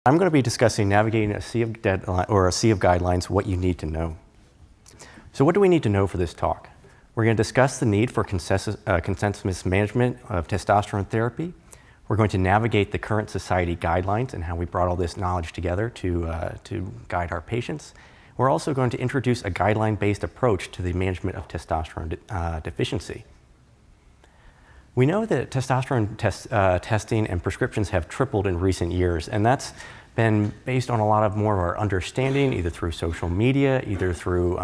I'm going to be discussing navigating a sea of guidelines, what you need to know. So what do we need to know for this talk? We're going to discuss the need for consensus management of testosterone therapy. We're going to navigate the current society guidelines and how we brought all this knowledge together to guide our patients. We're also going to introduce a guideline-based approach to the management of testosterone deficiency. We know that testosterone testing and prescriptions have tripled in recent years, and that's been based on a lot more of our understanding, either through social media, either through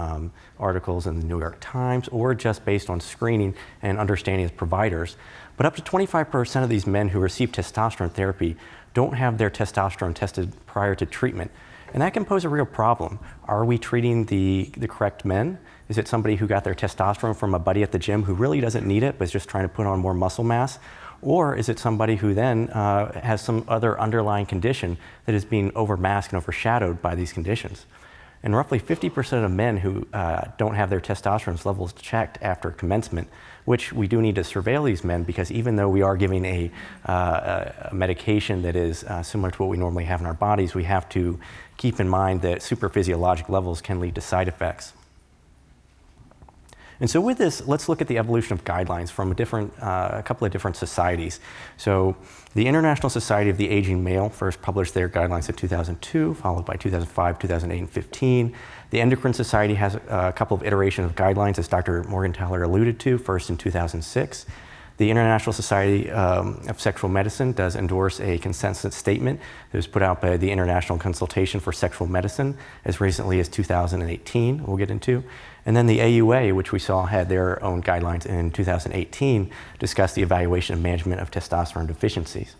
articles in the New York Times, or just based on screening and understanding as providers. But up to 25% of these men who receive testosterone therapy don't have their testosterone tested prior to treatment. And that can pose a real problem. Are we treating the correct men? Is it somebody who got their testosterone from a buddy at the gym who really doesn't need it, but is just trying to put on more muscle mass? Or is it somebody who then has some other underlying condition that is being overmasked and overshadowed by these conditions? And roughly 50% of men who don't have their testosterone levels checked after commencement, which we do need to surveil these men, because even though we are giving a medication that is similar to what we normally have in our bodies, we have to keep in mind that superphysiologic levels can lead to side effects. And so with this, let's look at the evolution of guidelines from a couple of different societies. So the International Society of the Aging Male first published their guidelines in 2002, followed by 2005, 2008, and 2015. The Endocrine Society has a couple of iterations of guidelines, as Dr. Morgenthaler alluded to, first in 2006. The International Society of Sexual Medicine does endorse a consensus statement that was put out by the International Consultation for Sexual Medicine as recently as 2018, we'll get into. And then the AUA, which we saw had their own guidelines in 2018, discussed the evaluation and management of testosterone deficiencies.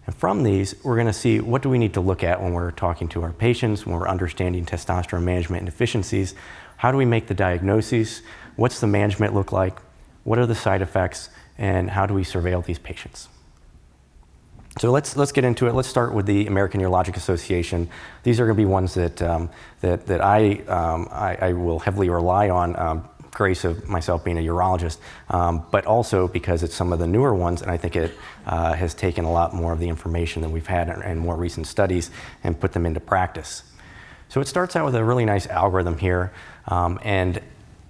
And from these, we're going to see what do we need to look at when we're talking to our patients, when we're understanding testosterone management and deficiencies. How do we make the diagnoses? What's the management look like? What are the side effects? And how do we surveil these patients? So let's get into it. Let's start with the American Urologic Association. These are going to be ones that I will heavily rely on, grace of myself being a urologist, but also because it's some of the newer ones, and I think it has taken a lot more of the information that we've had and more recent studies and put them into practice. So it starts out with a really nice algorithm here, and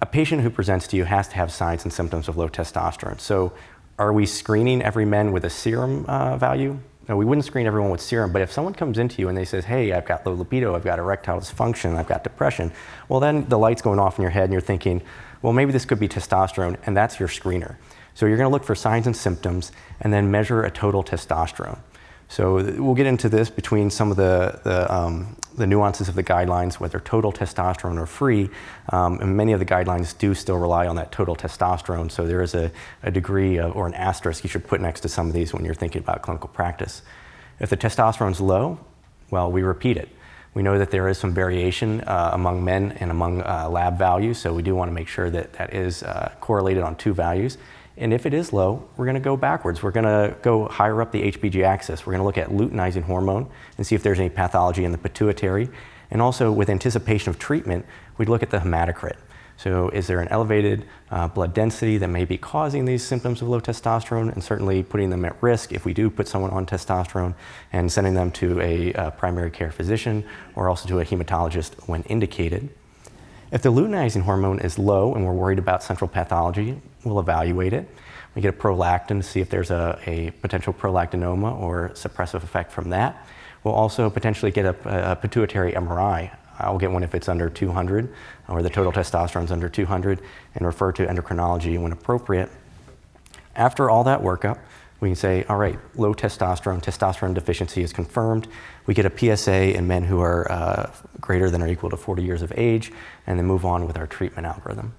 a patient who presents to you has to have signs and symptoms of low testosterone. So are we screening every man with a serum value? No, we wouldn't screen everyone with serum, but if someone comes into you and they says, hey, I've got low libido, I've got erectile dysfunction, I've got depression, well then the light's going off in your head and you're thinking, well, maybe this could be testosterone, and that's your screener. So you're gonna look for signs and symptoms and then measure a total testosterone. So we'll get into this between some of the nuances of the guidelines, whether total testosterone or free, and many of the guidelines do still rely on that total testosterone, so there is a degree or an asterisk you should put next to some of these when you're thinking about clinical practice. If the testosterone's low, well, we repeat it. We know that there is some variation among men and among lab values, so we do want to make sure that that is correlated on two values. And if it is low, we're going to go backwards. We're going to go higher up the HPG axis. We're going to look at luteinizing hormone and see if there's any pathology in the pituitary. And also, with anticipation of treatment, we'd look at the hematocrit. So is there an elevated blood density that may be causing these symptoms of low testosterone, and certainly putting them at risk if we do put someone on testosterone, and sending them to a primary care physician or also to a hematologist when indicated. If the luteinizing hormone is low and we're worried about central pathology, we'll evaluate it. We get a prolactin to see if there's a potential prolactinoma or suppressive effect from that. We'll also potentially get a pituitary MRI. I'll get one if it's under 200 or the total testosterone's under 200, and refer to endocrinology when appropriate. After all that workup, we can say, all right, low testosterone deficiency is confirmed. We get a PSA in men who are greater than or equal to 40 years of age, and then move on with our treatment algorithm.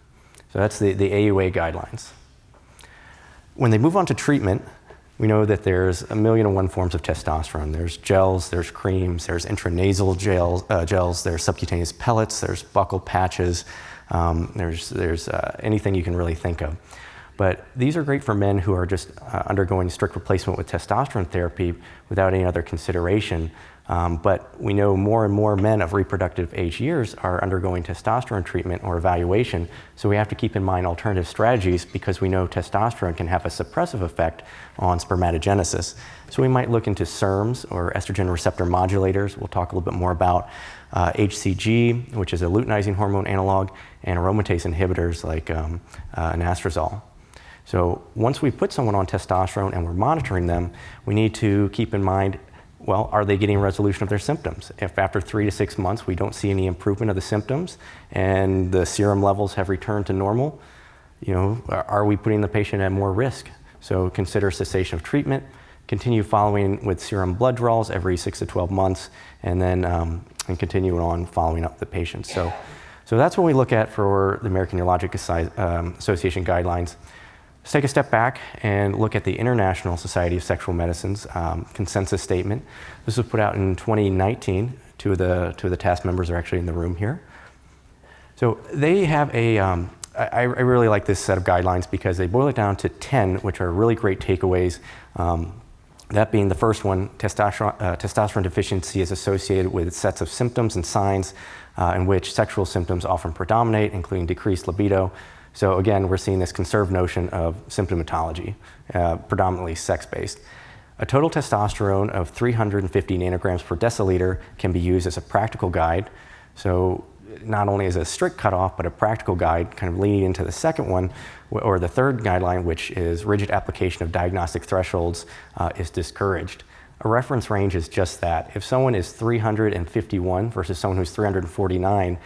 So that's the AUA guidelines. When they move on to treatment, we know that there's 1,000,001 forms of testosterone. There's gels, there's creams, there's intranasal gels, there's subcutaneous pellets, there's buccal patches, there's anything you can really think of. But these are great for men who are just undergoing strict replacement with testosterone therapy without any other consideration. But we know more and more men of reproductive age years are undergoing testosterone treatment or evaluation, so we have to keep in mind alternative strategies because we know testosterone can have a suppressive effect on spermatogenesis. So we might look into SERMs, or estrogen receptor modulators. We'll talk a little bit more about HCG, which is a luteinizing hormone analog, and aromatase inhibitors like anastrozole. So once we put someone on testosterone and we're monitoring them, we need to keep in mind, well, are they getting resolution of their symptoms? If after 3 to 6 months we don't see any improvement of the symptoms and the serum levels have returned to normal, are we putting the patient at more risk? So consider cessation of treatment, continue following with serum blood draws every 6 to 12 months, and then and continue on following up the patient. So that's what we look at for the American Urologic Association guidelines. Let's take a step back and look at the International Society of Sexual Medicine's consensus statement. This was put out in 2019. Two of the task members are actually in the room here. So they have I really like this set of guidelines because they boil it down to 10, which are really great takeaways. That being the first one, testosterone deficiency is associated with sets of symptoms and signs in which sexual symptoms often predominate, including decreased libido. So again, we're seeing this conserved notion of symptomatology, predominantly sex-based. A total testosterone of 350 nanograms per deciliter can be used as a practical guide. So not only as a strict cutoff, but a practical guide, kind of leading into the second one, or the third guideline, which is rigid application of diagnostic thresholds is discouraged. A reference range is just that. If someone is 351 versus someone who's 349,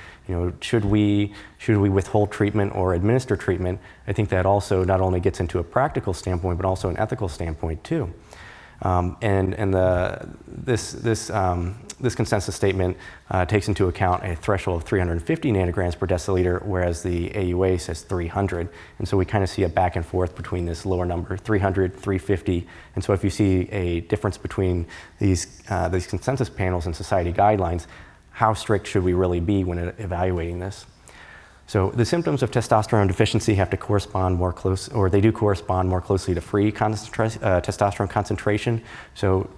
should we withhold treatment or administer treatment? I think that also not only gets into a practical standpoint, but also an ethical standpoint too. This consensus statement takes into account a threshold of 350 nanograms per deciliter, whereas the AUA says 300. And so we kind of see a back and forth between this lower number, 300, 350. And so if you see a difference between these consensus panels and society guidelines, how strict should we really be when evaluating this? So the symptoms of testosterone deficiency have to correspond more close, or they do correspond more closely to free testosterone concentration. So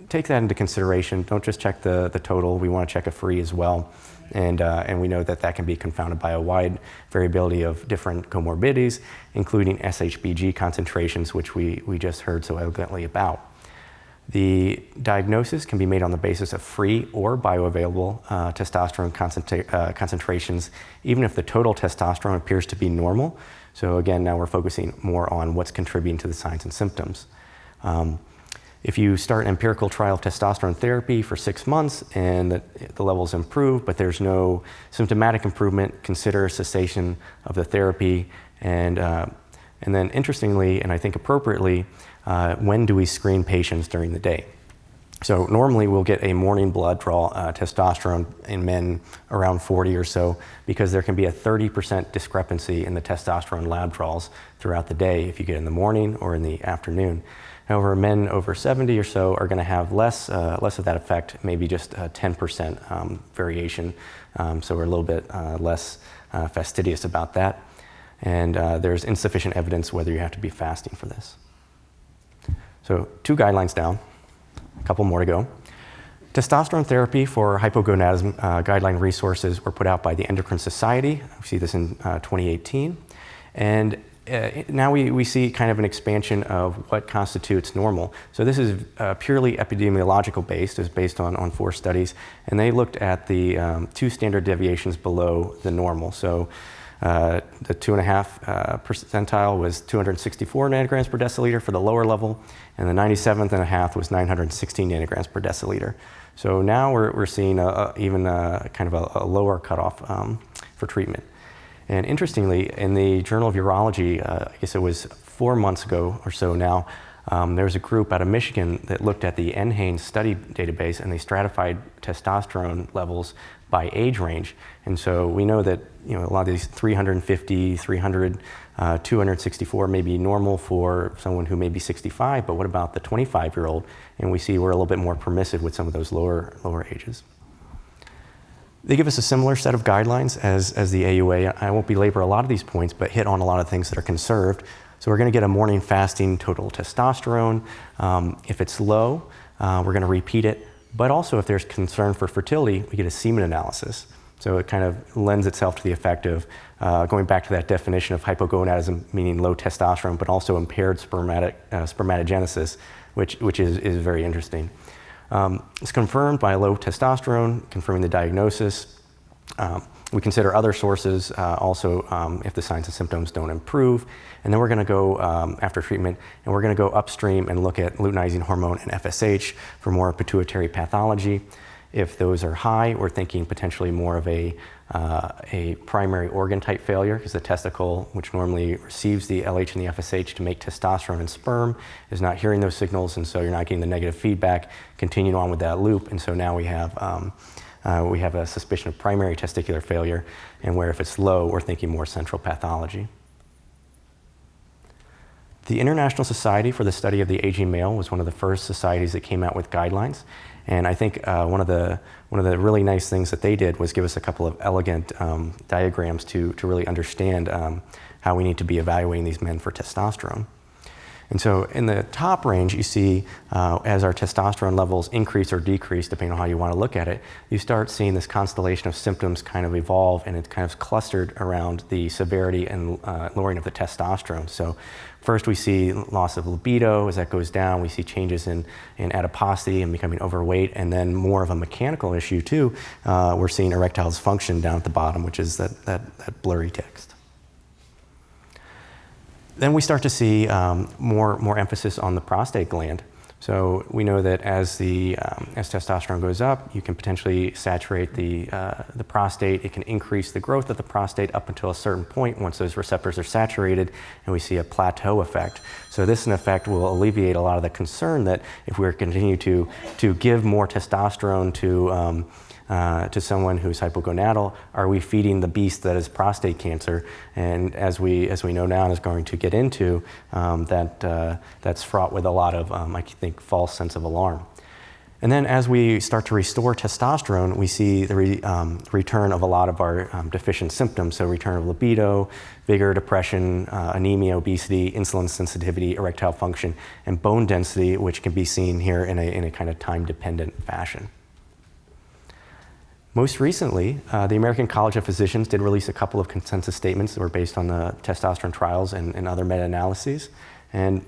take that into consideration. Don't just check the total. We want to check a free as well. And we know that can be confounded by a wide variability of different comorbidities, including SHBG concentrations, which we just heard so elegantly about. The diagnosis can be made on the basis of free or bioavailable testosterone concentrations, even if the total testosterone appears to be normal. So again, now we're focusing more on what's contributing to the signs and symptoms. If you start an empirical trial of testosterone therapy for 6 months and the levels improve, but there's no symptomatic improvement, consider cessation of the therapy. And then interestingly, and I think appropriately, when do we screen patients during the day? So normally we'll get a morning blood draw testosterone in men around 40 or so, because there can be a 30% discrepancy in the testosterone lab draws throughout the day if you get in the morning or in the afternoon. However, men over 70 or so are going to have less of that effect, maybe just a 10% variation. So we're a little bit less fastidious about that. And there's insufficient evidence whether you have to be fasting for this. So 2 guidelines down, a couple more to go. Testosterone therapy for hypogonadism guideline resources were put out by the Endocrine Society. We see this in 2018. And now we see kind of an expansion of what constitutes normal. So this is purely epidemiological based. It's based on 4 studies. And they looked at the 2 standard deviations below the normal. So the 2.5 percentile was 264 nanograms per deciliter for the lower level, and the 97th and a half was 916 nanograms per deciliter. So now we're seeing even kind of a lower cutoff for treatment. And interestingly, in the Journal of Urology, I guess it was 4 months ago or so now, there was a group out of Michigan that looked at the NHANES study database, and they stratified testosterone levels by age range. And so we know that a lot of these 350, 300, 264 may be normal for someone who may be 65, but what about the 25-year-old? And we see we're a little bit more permissive with some of those lower ages. They give us a similar set of guidelines as the AUA. I won't belabor a lot of these points, but hit on a lot of things that are conserved. So we're going to get a morning fasting total testosterone. If it's low, we're going to repeat it But also, if there's concern for fertility, we get a semen analysis. So it kind of lends itself to the effect of going back to that definition of hypogonadism, meaning low testosterone, but also impaired spermatogenesis, which is very interesting. It's confirmed by low testosterone, confirming the diagnosis. We consider other sources also if the signs and symptoms don't improve. And then we're going to go after treatment, and we're going to go upstream and look at luteinizing hormone and FSH for more pituitary pathology. If those are high, we're thinking potentially more of a primary organ type failure, because the testicle, which normally receives the LH and the FSH to make testosterone and sperm, is not hearing those signals, and so you're not getting the negative feedback, continuing on with that loop. And so now we have a suspicion of primary testicular failure, and where if it's low, we're thinking more central pathology. The International Society for the Study of the Aging Male was one of the first societies that came out with guidelines. And I think one of the really nice things that they did was give us a couple of elegant diagrams to really understand how we need to be evaluating these men for testosterone. And so in the top range, you see as our testosterone levels increase or decrease, depending on how you want to look at it, you start seeing this constellation of symptoms kind of evolve, and it's kind of clustered around the severity and lowering of the testosterone. So first we see loss of libido. As that goes down, we see changes in adiposity and becoming overweight, and then more of a mechanical issue too. We're seeing erectile dysfunction down at the bottom, which is that blurry text. Then we start to see more emphasis on the prostate gland. So we know that as testosterone goes up, you can potentially saturate the prostate. It can increase the growth of the prostate up until a certain point once those receptors are saturated, and we see a plateau effect. So this, in effect, will alleviate a lot of the concern that if we continue to give more testosterone to someone who's hypogonadal, are we feeding the beast that is prostate cancer? And as we know now and is going to get into, that's fraught with a lot of, I think, false sense of alarm. And then as we start to restore testosterone, we see the return of a lot of our deficient symptoms. So return of libido, vigor, depression, anemia, obesity, insulin sensitivity, erectile function, and bone density, which can be seen here in a kind of time-dependent fashion. Most recently, the American College of Physicians did release a couple of consensus statements that were based on the testosterone trials and other meta-analyses. And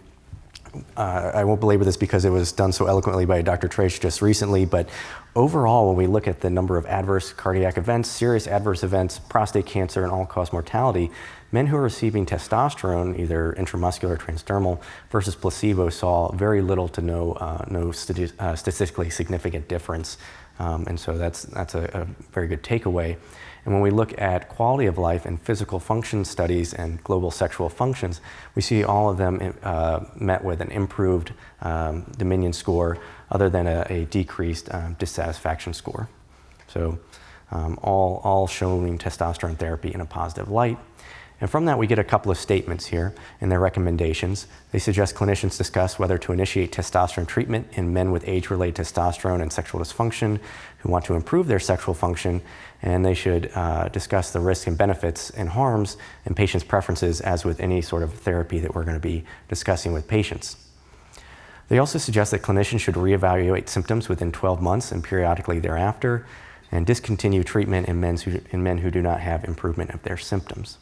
I won't belabor this because it was done so eloquently by Dr. Trace just recently, but overall, when we look at the number of adverse cardiac events, serious adverse events, prostate cancer, and all-cause mortality, men who are receiving testosterone, either intramuscular or transdermal, versus placebo saw very little to no statistically significant difference. And so that's a very good takeaway. And when we look at quality of life and physical function studies and global sexual functions, we see all of them met with an improved Dominion score other than a decreased dissatisfaction score. So all showing testosterone therapy in a positive light. And from that, we get a couple of statements here in their recommendations. They suggest clinicians discuss whether to initiate testosterone treatment in men with age-related testosterone and sexual dysfunction who want to improve their sexual function, and they should discuss the risks and benefits and harms and patients' preferences, as with any sort of therapy that we're going to be discussing with patients. They also suggest that clinicians should reevaluate symptoms within 12 months and periodically thereafter, and discontinue treatment in men who do not have improvement of their symptoms.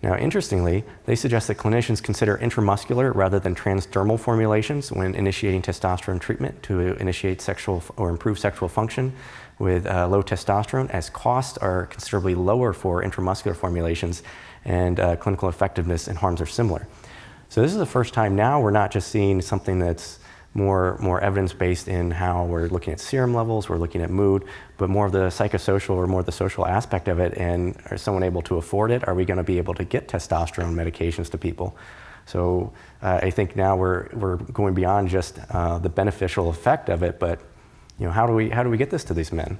Now, interestingly, they suggest that clinicians consider intramuscular rather than transdermal formulations when initiating testosterone treatment to initiate sexual or improve sexual function with low testosterone, as costs are considerably lower for intramuscular formulations and clinical effectiveness and harms are similar. So this is the first time now we're not just seeing something that's more evidence-based in how we're looking at serum levels, we're looking at mood, but more of the psychosocial or more of the social aspect of it. And is someone able to afford it? Are we going to be able to get testosterone medications to people? So I think now we're going beyond just the beneficial effect of it, but how do we get this to these men?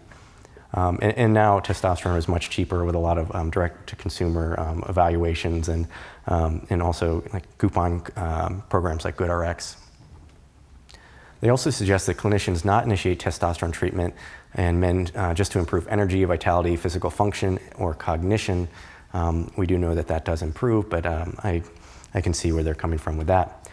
And now testosterone is much cheaper with a lot of direct-to-consumer evaluations and also like coupon programs like GoodRx. They also suggest that clinicians not initiate testosterone treatment in men just to improve energy, vitality, physical function, or cognition. We do know that does improve, but I can see where they're coming from with that.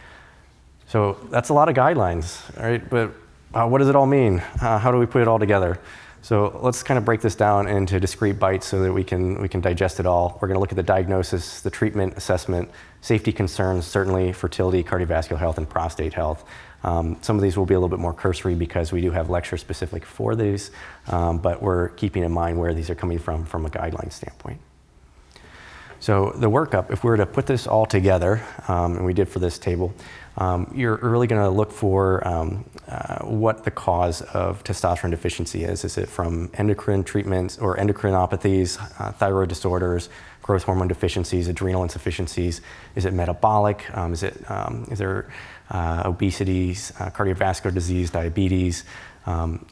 So that's a lot of guidelines, right? But What does it all mean? How do we put it all together? So let's kind of break this down into discrete bites so that we can digest it all. We're going to look at the diagnosis, the treatment, assessment, safety concerns, certainly fertility, cardiovascular health, and prostate health. Some of these will be a little bit more cursory because we do have lectures specific for these, but we're keeping in mind where these are coming from a guideline standpoint. So the workup, if we were to put this all together, and we did for this table, you're really going to look for what the cause of testosterone deficiency is. Is it from endocrine treatments or endocrinopathies, thyroid disorders, growth hormone deficiencies, adrenal insufficiencies? Is it metabolic? Is there obesity, cardiovascular disease, diabetes,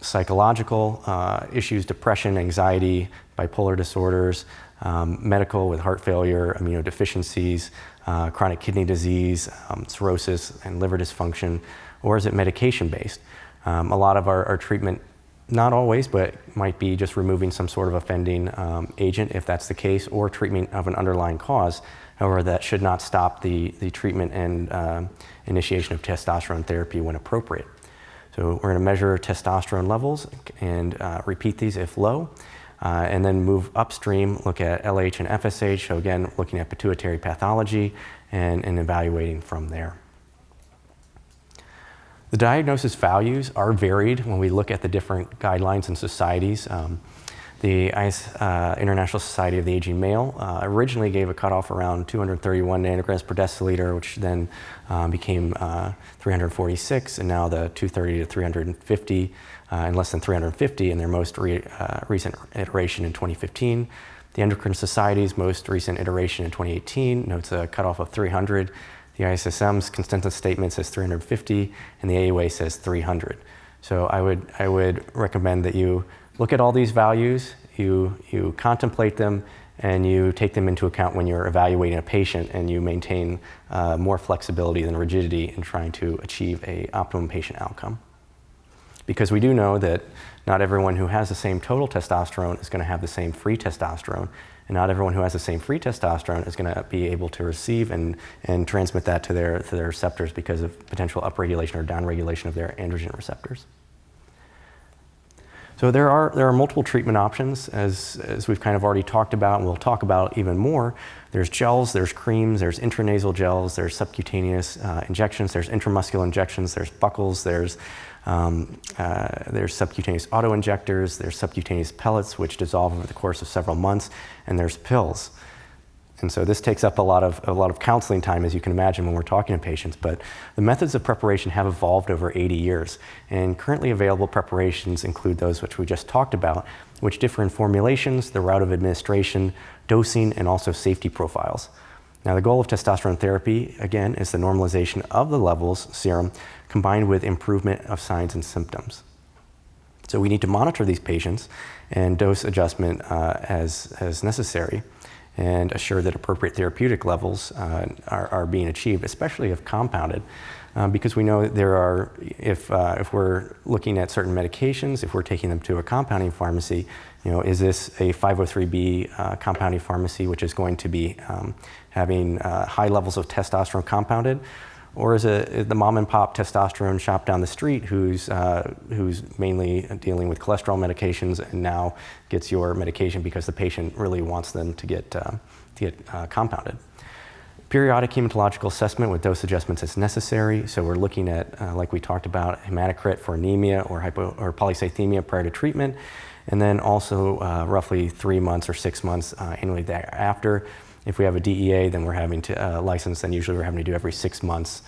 psychological issues, depression, anxiety, bipolar disorders, medical with heart failure, immunodeficiencies, chronic kidney disease, cirrhosis, and liver dysfunction, or is it medication-based? A lot of our treatment, not always, but might be just removing some sort of offending agent if that's the case, or treatment of an underlying cause. However, that should not stop the treatment and initiation of testosterone therapy when appropriate. So we're going to measure testosterone levels and repeat these if low. And then move upstream, look at LH and FSH. So again, looking at pituitary pathology and evaluating from there. The diagnosis values are varied when we look at the different guidelines and societies. The International Society of the Aging Male originally gave a cutoff around 231 nanograms per deciliter, which then became 346, and now the 230 to 350, and less than 350 in their most recent iteration in 2015. The Endocrine Society's most recent iteration in 2018 notes a cutoff of 300. The ISSM's consensus statement says 350, and the AUA says 300. So I would recommend that you look at all these values, you contemplate them, and you take them into account when you're evaluating a patient, and you maintain more flexibility than rigidity in trying to achieve an optimum patient outcome. Because we do know that not everyone who has the same total testosterone is going to have the same free testosterone, and not everyone who has the same free testosterone is going to be able to receive and transmit that to their receptors because of potential upregulation or downregulation of their androgen receptors. So there are multiple treatment options, as we've kind of already talked about, and we'll talk about even more. There's gels, there's creams, there's intranasal gels, there's subcutaneous injections, there's intramuscular injections, there's buckles, there's subcutaneous auto-injectors, there's subcutaneous pellets which dissolve over the course of several months, and there's pills. And so this takes up a lot of counseling time, as you can imagine, when we're talking to patients. But the methods of preparation have evolved over 80 years. And currently available preparations include those which we just talked about, which differ in formulations, the route of administration, dosing, and also safety profiles. Now, the goal of testosterone therapy, again, is the normalization of the levels serum combined with improvement of signs and symptoms. So we need to monitor these patients and dose adjustment as necessary, and assure that appropriate therapeutic levels are being achieved, especially if compounded, because we know there are, if we're looking at certain medications, if we're taking them to a compounding pharmacy, is this a 503B compounding pharmacy which is going to be having high levels of testosterone compounded? Or is it the mom and pop testosterone shop down the street who's mainly dealing with cholesterol medications and now gets your medication because the patient really wants them to get compounded? Periodic hematological assessment with dose adjustments is necessary. So we're looking at, like we talked about, hematocrit for anemia or polycythemia prior to treatment, and then also roughly 3 months or 6 months annually thereafter. If we have a DEA, then we're having to license, then usually we're having to do every 6 months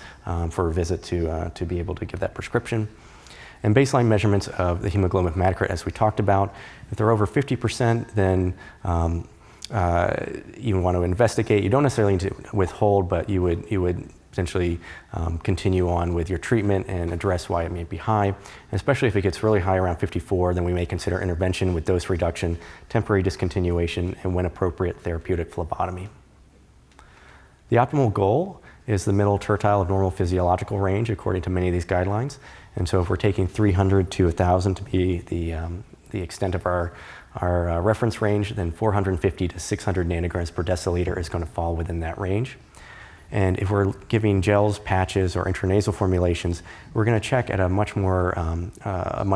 for a visit to be able to give that prescription. And baseline measurements of the hemoglobin hematocrit, as we talked about, if they're over 50%, then you want to investigate. You don't necessarily need to withhold, but you would potentially continue on with your treatment and address why it may be high. And especially if it gets really high around 54, then we may consider intervention with dose reduction, temporary discontinuation, and when appropriate, therapeutic phlebotomy. The optimal goal is the middle tertile of normal physiological range according to many of these guidelines. And so if we're taking 300 to 1,000 to be the extent of our reference range, then 450 to 600 nanograms per deciliter is going to fall within that range. And if we're giving gels, patches, or intranasal formulations, we're going to check at a much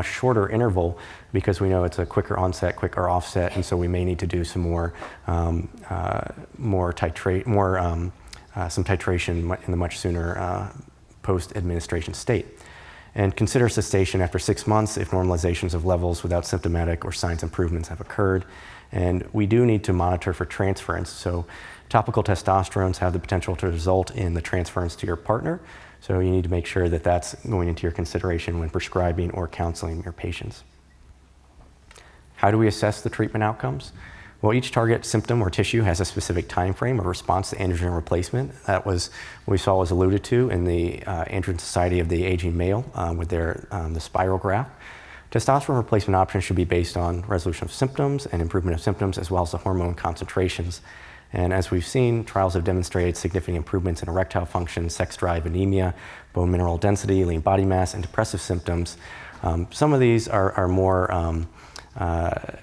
shorter interval because we know it's a quicker onset, quicker offset, and so we may need to do some titration in the much sooner post-administration state. And consider cessation after 6 months if normalizations of levels without symptomatic or signs improvements have occurred. And we do need to monitor for transference. So topical testosterones have the potential to result in the transference to your partner. So you need to make sure that that's going into your consideration when prescribing or counseling your patients. How do we assess the treatment outcomes? Well, each target symptom or tissue has a specific time frame of response to androgen replacement. That was what we saw was alluded to in the Androgen Society of the Aging Male with the spiral graph. Testosterone replacement options should be based on resolution of symptoms and improvement of symptoms, as well as the hormone concentrations. And as we've seen, trials have demonstrated significant improvements in erectile function, sex drive, anemia, bone mineral density, lean body mass, and depressive symptoms. Some of these are more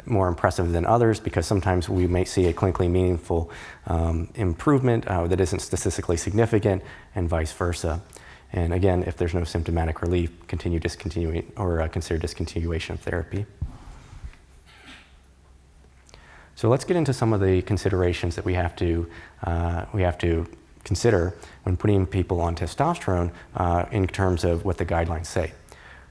impressive than others because sometimes we may see a clinically meaningful improvement that isn't statistically significant, and vice versa. And again, if there's no symptomatic relief, consider discontinuation of therapy. So let's get into some of the considerations that we have to consider when putting people on testosterone in terms of what the guidelines say.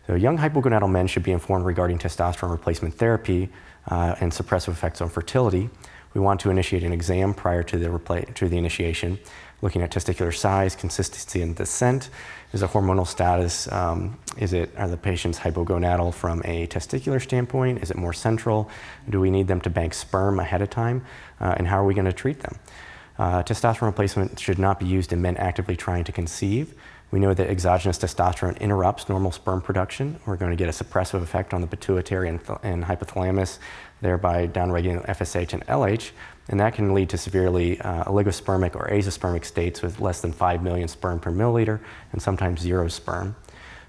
So young hypogonadal men should be informed regarding testosterone replacement therapy and suppressive effects on fertility. We want to initiate an exam prior to the initiation, looking at testicular size, consistency, and descent. Is the hormonal status, are the patients hypogonadal from a testicular standpoint? Is it more central? Do we need them to bank sperm ahead of time? And how are we going to treat them? Testosterone replacement should not be used in men actively trying to conceive. We know that exogenous testosterone interrupts normal sperm production. We're going to get a suppressive effect on the pituitary and hypothalamus, thereby downregulating FSH and LH, and that can lead to severely oligospermic or azoospermic states with less than 5 million sperm per milliliter and sometimes 0 sperm.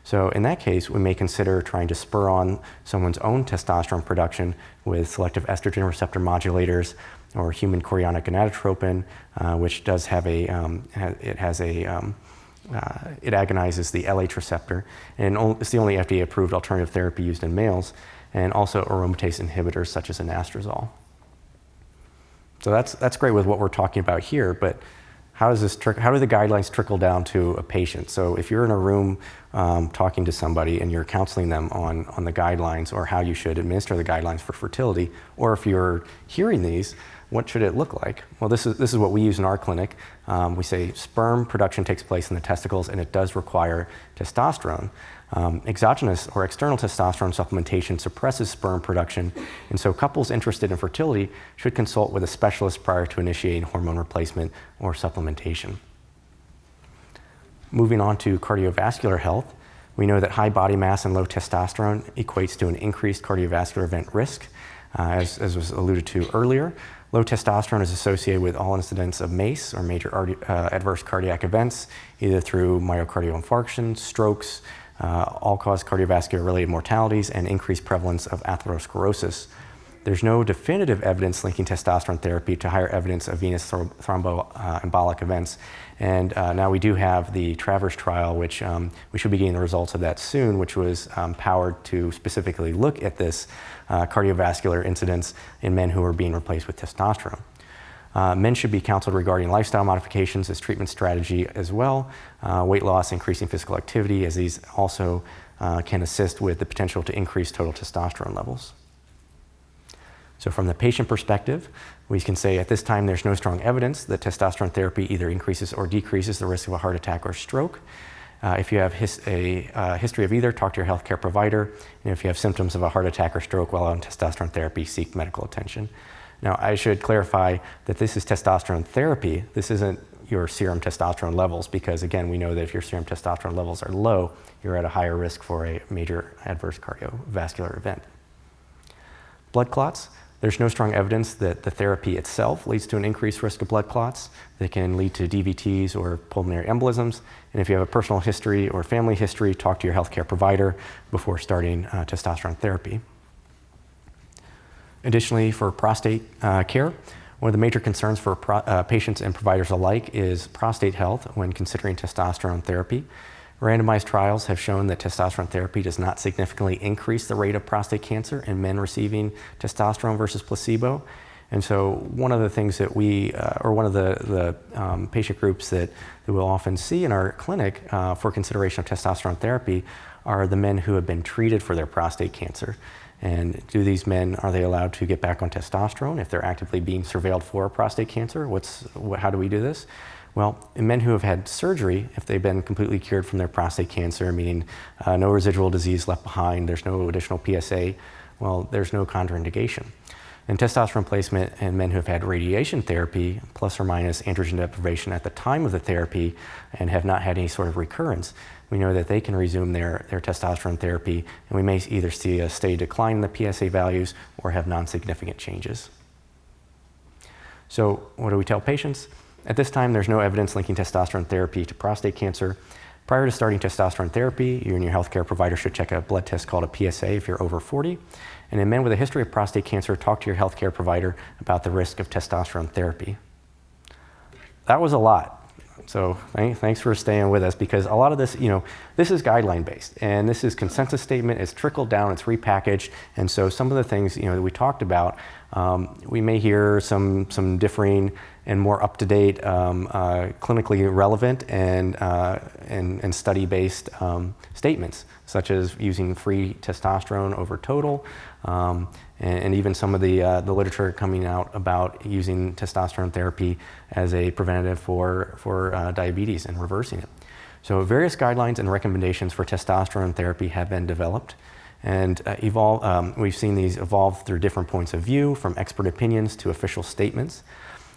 So in that case, we may consider trying to spur on someone's own testosterone production with selective estrogen receptor modulators or human chorionic gonadotropin, which does have it agonizes the LH receptor, and it's the only FDA-approved alternative therapy used in males, and also aromatase inhibitors such as anastrozole. So that's great with what we're talking about here, but how do the guidelines trickle down to a patient? So if you're in a room talking to somebody and you're counseling them on the guidelines or how you should administer the guidelines for fertility, or if you're hearing these, what should it look like? Well, this is what we use in our clinic. We say sperm production takes place in the testicles and it does require testosterone. Exogenous or external testosterone supplementation suppresses sperm production, and so couples interested in fertility should consult with a specialist prior to initiating hormone replacement or supplementation. Moving on to cardiovascular health, we know that high body mass and low testosterone equates to an increased cardiovascular event risk, as was alluded to earlier. Low testosterone is associated with all incidents of MACE, or major adverse cardiac events, either through myocardial infarction, strokes, all-cause cardiovascular-related mortalities, and increased prevalence of atherosclerosis. There's no definitive evidence linking testosterone therapy to higher evidence of venous thromboembolic events. And now we do have the TRAVERS trial, which we should be getting the results of that soon, which was powered to specifically look at this cardiovascular incidence in men who are being replaced with testosterone. Men should be counseled regarding lifestyle modifications as treatment strategy as well, weight loss, increasing physical activity, as these also can assist with the potential to increase total testosterone levels. So from the patient perspective, we can say at this time there's no strong evidence that testosterone therapy either increases or decreases the risk of a heart attack or stroke. If you have a history of either, talk to your healthcare provider. And if you have symptoms of a heart attack or stroke while on testosterone therapy, seek medical attention. Now, I should clarify that this is testosterone therapy. This isn't your serum testosterone levels, because again, we know that if your serum testosterone levels are low, you're at a higher risk for a major adverse cardiovascular event. Blood clots. There's no strong evidence that the therapy itself leads to an increased risk of blood clots. They can lead to DVTs or pulmonary embolisms. And if you have a personal history or family history, talk to your healthcare provider before starting testosterone therapy. Additionally, for prostate care, One of the major concerns for patients and providers alike is prostate health when considering testosterone therapy. Randomized trials have shown that testosterone therapy does not significantly increase the rate of prostate cancer in men receiving testosterone versus placebo. And so one of the things that one of the patient groups that we'll often see in our clinic for consideration of testosterone therapy are the men who have been treated for their prostate cancer. And do these men, are they allowed to get back on testosterone if they're actively being surveilled for prostate cancer? How do we do this? Well, in men who have had surgery, if they've been completely cured from their prostate cancer, meaning no residual disease left behind, there's no additional PSA, well, there's no contraindication. And testosterone placement in men who have had radiation therapy, plus or minus androgen deprivation at the time of the therapy, and have not had any sort of recurrence, we know that they can resume their testosterone therapy, and we may either see a steady decline in the PSA values or have non-significant changes. So what do we tell patients? At this time, there's no evidence linking testosterone therapy to prostate cancer. Prior to starting testosterone therapy, you and your healthcare provider should check a blood test called a PSA if you're over 40. And in men with a history of prostate cancer, talk to your healthcare provider about the risk of testosterone therapy. That was a lot. So thanks for staying with us, because a lot of this, this is guideline based, and this is consensus statement. It's trickled down, it's repackaged, and so some of the things that we talked about, we may hear some differing and more up to date, clinically relevant and study based statements, such as using free testosterone over total. And even some of the literature coming out about using testosterone therapy as a preventative for diabetes and reversing it. So various guidelines and recommendations for testosterone therapy have been developed and we've seen these evolve through different points of view, from expert opinions to official statements.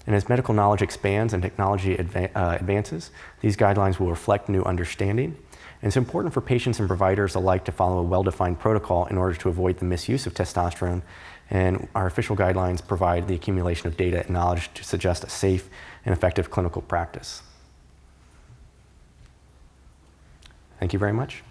And as medical knowledge expands and technology advances, these guidelines will reflect new understanding. And it's important for patients and providers alike to follow a well-defined protocol in order to avoid the misuse of testosterone. And our official guidelines provide the accumulation of data and knowledge to suggest a safe and effective clinical practice. Thank you very much.